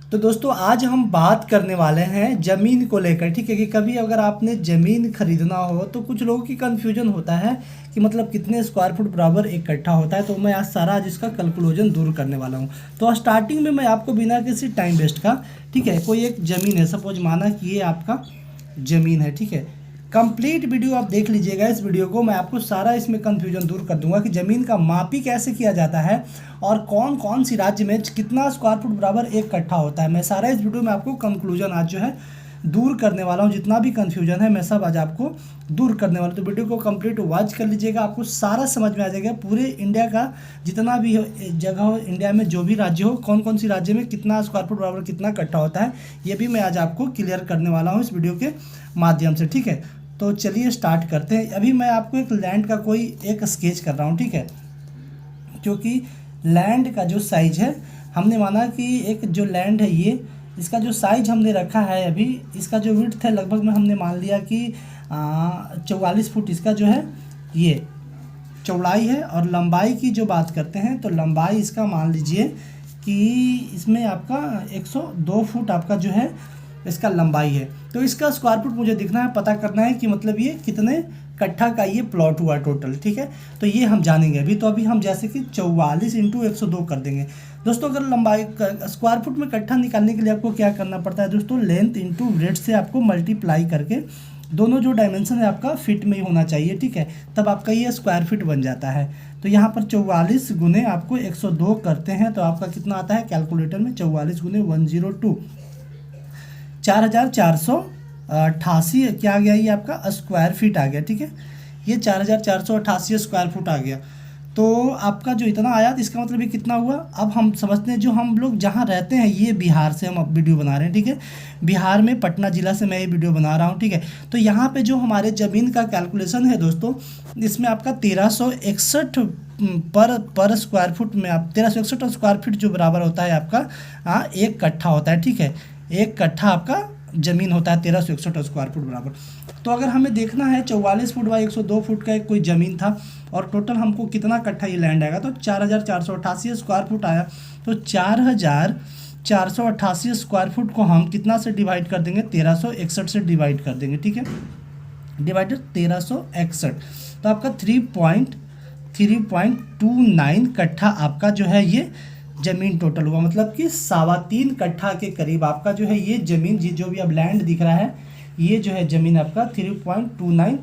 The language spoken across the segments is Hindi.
तो दोस्तों आज हम बात करने वाले हैं ज़मीन को लेकर। ठीक है कि कभी अगर आपने ज़मीन खरीदना हो तो कुछ लोगों की कन्फ्यूजन होता है कि मतलब कितने स्क्वायर फुट बराबर एक कट्ठा होता है। तो मैं आज इसका कैलकुलेशन दूर करने वाला हूं। तो स्टार्टिंग में मैं आपको बिना किसी टाइम वेस्ट का, ठीक है, कोई एक ज़मीन है, सपोज माना कि ये आपका ज़मीन है। ठीक है, कंप्लीट वीडियो आप देख लीजिएगा। इस वीडियो को मैं आपको सारा इसमें कन्फ्यूजन दूर कर दूंगा कि ज़मीन का मापी कैसे किया जाता है और कौन कौन सी राज्य में कितना स्क्वायर फुट बराबर एक कट्ठा होता है। मैं सारा इस वीडियो में आपको कंक्लूजन आज जो है दूर करने वाला हूं। जितना भी कन्फ्यूजन है मैं सब आज आपको दूर करने वाला हूं। तो वीडियो को कंप्लीट वॉच कर लीजिएगा, आपको सारा समझ में आ जाएगा। पूरे इंडिया का जितना भी जगह हो, इंडिया में जो भी राज्य हो, कौन कौन सी राज्य में कितना स्क्वायर फुट बराबर कितना कट्ठा होता है, ये भी मैं आज आपको क्लियर करने वाला हूँ इस वीडियो के माध्यम से। ठीक है, तो चलिए स्टार्ट करते हैं। अभी मैं आपको एक लैंड का कोई एक स्केच कर रहा हूँ। ठीक है, क्योंकि लैंड का जो साइज है, हमने माना कि एक जो लैंड है ये, इसका जो साइज हमने रखा है अभी, इसका जो विड्थ है लगभग में हमने मान लिया कि 44 फुट इसका जो है ये चौड़ाई है। और लंबाई की जो बात करते हैं तो लंबाई इसका मान लीजिए कि इसमें आपका 102 फुट आपका जो है इसका लंबाई है। तो इसका स्क्वायर फुट मुझे दिखना है, पता करना है कि मतलब ये कितने कट्ठा का ये प्लॉट हुआ टोटल। ठीक है, तो ये हम जानेंगे अभी। तो अभी हम जैसे कि 44 इंटू 102 कर देंगे। दोस्तों अगर लंबाई स्क्वायर फुट में कट्ठा निकालने के लिए आपको क्या करना पड़ता है दोस्तों, लेंथ इंटू ब्रेड्थ से आपको मल्टीप्लाई करके दोनों जो डायमेंशन है आपका फिट में ही होना चाहिए। ठीक है, तब आपका ये स्क्वायर फीट बन जाता है। तो यहाँ पर 44 गुने आपको 102 करते हैं तो आपका कितना आता है कैलकुलेटर में, 44 गुने 102, 4488 क्या आ गया, ये आपका स्क्वायर फीट आ गया। ठीक है, ये 4488 स्क्वायर फुट आ गया। तो आपका जो इतना आया तो इसका मतलब ये कितना हुआ। अब हम समझते हैं, जो हम लोग जहाँ रहते हैं, ये बिहार से हम अब वीडियो बना रहे हैं। ठीक है, बिहार में पटना ज़िला से मैं ये वीडियो बना रहा हूँ। ठीक है, तो यहाँ पे जो हमारे ज़मीन का कैलकुलेशन है दोस्तों, इसमें आपका 1361 पर स्क्वायर फुट में आप 1361 स्क्वायर फीट जो बराबर होता है आपका एक कट्ठा होता है। ठीक है, एक कट्ठा आपका ज़मीन होता है 1361 स्क्वायर फुट बराबर। तो अगर हमें देखना है 44 फुट बाई 102 फुट का एक कोई ज़मीन था और टोटल हमको कितना कट्ठा ये लैंड आएगा, तो 4488 स्क्वायर फुट आया। तो 4488 स्क्वायर फुट को हम कितना से डिवाइड कर देंगे, 1361 से डिवाइड कर देंगे। ठीक है, डिवाइडेड 1361, तो आपका 3.29 कट्ठा आपका जो है ये ज़मीन टोटल हुआ। मतलब कि 3.25 कट्ठा के करीब आपका जो है ये ज़मीन, जो भी अब लैंड दिख रहा है, ये जो है ज़मीन आपका 3.29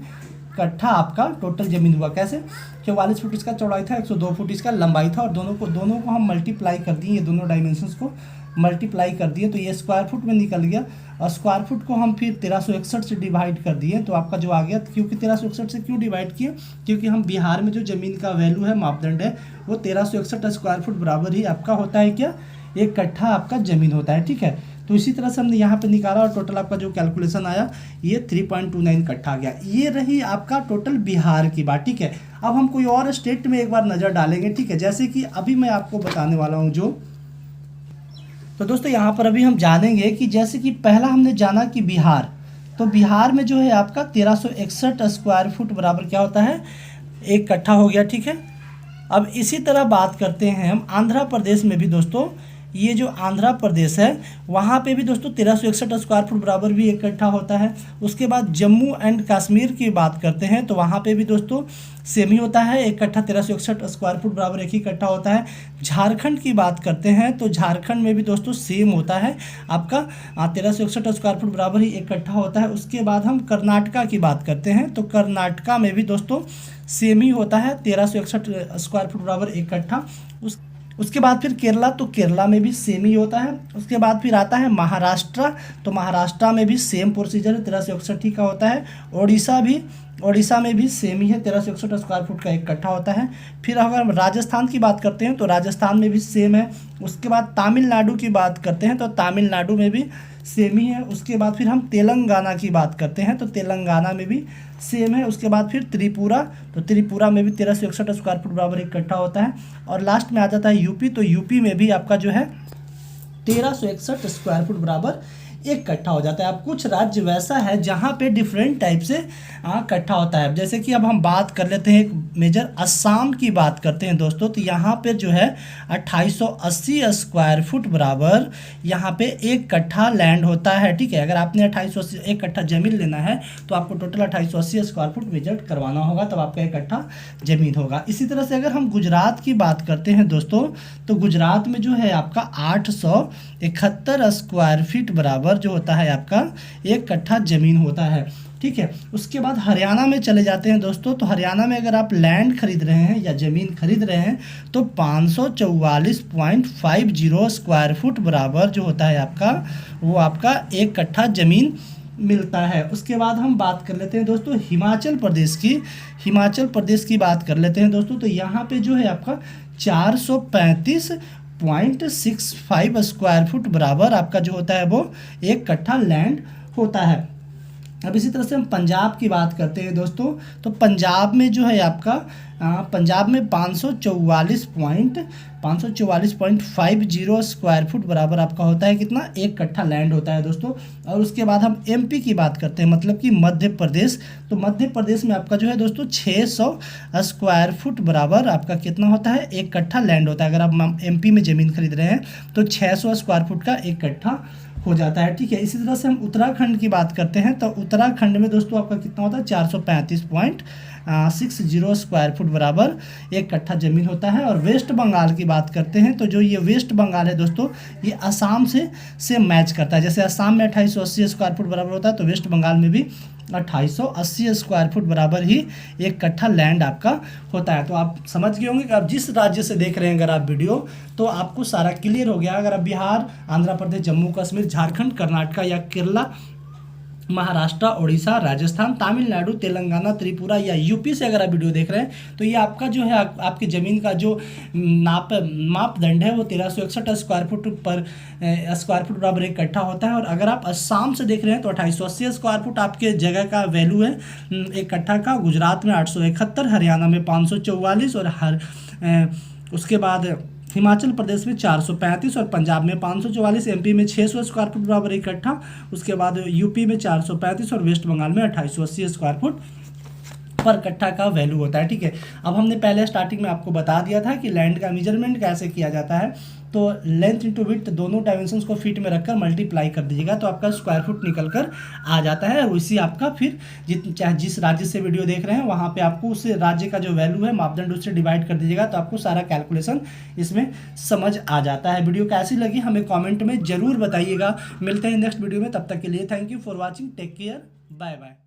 कट्ठा आपका टोटल ज़मीन हुआ। कैसे, 44 फुट इसका चौड़ाई था, 102 फुट इसका लंबाई था, और दोनों को हम मल्टीप्लाई कर दिए, ये दोनों डायमेंशंस को मल्टीप्लाई कर दिए तो ये स्क्वायर फुट में निकल गया। और स्क्वायर फुट को हम फिर 1361 से डिवाइड कर दिए तो आपका जो आ गया। क्योंकि 1361 से क्यों डिवाइड किए, क्योंकि हम बिहार में जो ज़मीन का वैल्यू है, मापदंड है, वो 1361 स्क्वायर फुट बराबर ही आपका होता है क्या, एक कट्ठा आपका ज़मीन होता है। ठीक है, तो इसी तरह से हमने यहाँ पे निकाला और टोटल आपका जो कैलकुलेशन आया ये 3.29 कट्ठा आ गया। ये रही आपका टोटल बिहार की बात। ठीक है, अब हम कोई और स्टेट में एक बार नज़र डालेंगे। ठीक है, जैसे कि अभी मैं आपको बताने वाला हूँ जो, तो दोस्तों यहाँ पर अभी हम जानेंगे कि जैसे कि पहला हमने जाना कि बिहार, तो बिहार में जो है आपका 1361 स्क्वायर फुट बराबर क्या होता है, एक कट्ठा हो गया। ठीक है, अब इसी तरह बात करते हैं हम आंध्र प्रदेश में भी दोस्तों। ये जो आंध्र प्रदेश है वहाँ पे भी दोस्तों 1361 स्क्वायर फुट बराबर भी एक कट्ठा होता है। उसके बाद जम्मू एंड कश्मीर की बात करते हैं तो वहाँ पे भी दोस्तों सेम ही होता है, एक कट्ठा 1361 स्क्वायर फुट बराबर एक ही कट्ठा होता है। झारखंड की बात करते हैं तो झारखंड में भी दोस्तों सेम होता है आपका 1361 स्क्वायर फुट बराबर ही एक कट्ठा होता है। उसके बाद हम कर्नाटका की बात करते हैं तो कर्नाटका में भी दोस्तों सेम ही होता है, 1361 स्क्वायर फुट बराबर एक कट्ठा। उसके बाद फिर केरला, तो केरला में भी सेम ही होता है। उसके बाद फिर आता है महाराष्ट्र, तो महाराष्ट्र में भी सेम प्रोसीजर है, 1361 ही का होता है। ओडिशा में भी सेम ही है, 1361 स्क्वायर फुट का एक कट्ठा होता है। फिर अगर हम राजस्थान की बात करते हैं तो राजस्थान में भी सेम है। उसके बाद तमिलनाडु की बात करते हैं तो तमिलनाडु में भी सेम ही है। उसके बाद फिर हम तेलंगाना की बात करते हैं तो तेलंगाना में भी सेम है। उसके बाद फिर त्रिपुरा, तो त्रिपुरा में भी 1361 स्क्वायर फुट बराबर एक कट्ठा होता है। और लास्ट में आ जाता है यूपी, तो यूपी में भी आपका जो है 1361 स्क्वायर फुट बराबर एक कट्ठा हो जाता है। अब कुछ राज्य वैसा है जहाँ पे डिफरेंट टाइप से कट्ठा होता है। जैसे कि अब हम बात कर लेते हैं एक मेजर असम की बात करते हैं दोस्तों, तो यहाँ पे जो है 2880 स्क्वायर फुट बराबर यहाँ पे एक कट्ठा लैंड होता है। ठीक है, अगर आपने 2880 एक कट्ठा जमीन लेना है तो आपको टोटल 2880 स्क्वायर फुट मेजर करवाना होगा, तब आपका एक कट्ठा जमीन होगा। इसी तरह से अगर हम गुजरात की बात करते हैं दोस्तों, तो गुजरात में जो है आपका 871 स्क्वायर फीट बराबर जो होता है आपका एक कट्ठा जमीन होता है। ठीक है, उसके बाद हरियाणा में चले जाते हैं दोस्तों, तो हरियाणा में अगर आप लैंड खरीद रहे हैं या ज़मीन खरीद रहे हैं तो 544.50 स्क्वायर फुट बराबर जो होता है आपका वो आपका एक कट्ठा ज़मीन मिलता है। उसके बाद हम बात कर लेते हैं दोस्तों हिमाचल प्रदेश की बात कर लेते हैं दोस्तों, तो यहाँ पे जो है आपका 435.65 स्क्वायर फुट बराबर आपका जो होता है वो एक कट्ठा लैंड होता है। अब इसी तरह से हम पंजाब की बात करते हैं दोस्तों, तो पंजाब में जो है आपका पंजाब में 544.50 स्क्वायर फुट बराबर आपका होता है कितना, एक कट्ठा लैंड होता है दोस्तों। और उसके बाद हम एमपी की बात करते हैं, मतलब कि मध्य प्रदेश, तो मध्य प्रदेश में आपका जो है दोस्तों 600 स्क्वायर फुट बराबर आपका कितना होता है, एक कट्ठा लैंड होता है। अगर आप एमपी में ज़मीन खरीद रहे हैं तो 600 स्क्वायर फुट का एक कट्ठा हो जाता है। ठीक है, इसी तरह से हम उत्तराखंड की बात करते हैं, तो उत्तराखंड में दोस्तों आपका कितना होता है 435.60 स्क्वायर फुट बराबर एक कट्ठा ज़मीन होता है। और वेस्ट बंगाल की बात करते हैं, तो जो ये वेस्ट बंगाल है दोस्तों ये असम से मैच करता है। जैसे असम में 2880 स्क्वायर फुट बराबर होता है, तो वेस्ट बंगाल में भी 2880 स्क्वायर फुट बराबर ही एक कट्ठा लैंड आपका होता है। तो आप समझ गए होंगे कि आप जिस राज्य से देख रहे हैं अगर आप वीडियो, तो आपको सारा क्लियर हो गया। अगर आप बिहार, आंध्र प्रदेश, जम्मू कश्मीर, झारखंड, कर्नाटक या केरला, महाराष्ट्र, उड़ीसा, राजस्थान, तमिलनाडु, तेलंगाना, त्रिपुरा या यूपी से अगर आप वीडियो देख रहे हैं, तो ये आपका जो है आपकी ज़मीन का जो मापदंड है वो 1361 स्क्वायर फुट बराबर एक कट्ठा होता है। और अगर आप असम से देख रहे हैं तो 2880 स्क्वायर फुट आपके जगह का वैल्यू है एक कट्ठा का। गुजरात में 871, हरियाणा में 544 और उसके बाद हिमाचल प्रदेश में 435 और पंजाब में 544, एमपी में 600 स्क्वायर फुट बराबर एक कट्ठा। उसके बाद यूपी में 435 और वेस्ट बंगाल में 2880 स्क्वायर फुट पर कट्ठा का वैल्यू होता है। ठीक है, अब हमने पहले स्टार्टिंग में आपको बता दिया था कि लैंड का मेजरमेंट कैसे किया जाता है, तो लेंथ इंटू विड्थ दोनों डायमेंशंस को फीट में रखकर मल्टीप्लाई कर दीजिएगा तो आपका स्क्वायर फुट निकल कर आ जाता है। और उसी आपका फिर चाहे जिस राज्य से वीडियो देख रहे हैं वहाँ पे आपको उस राज्य का जो वैल्यू है मापदंड उससे डिवाइड कर दीजिएगा तो आपको सारा कैलकुलेशन इसमें समझ आ जाता है। वीडियो कैसी लगी हमें कॉमेंट में ज़रूर बताइएगा। मिलते हैं नेक्स्ट वीडियो में, तब तक के लिए thank you for watching, take care, bye bye.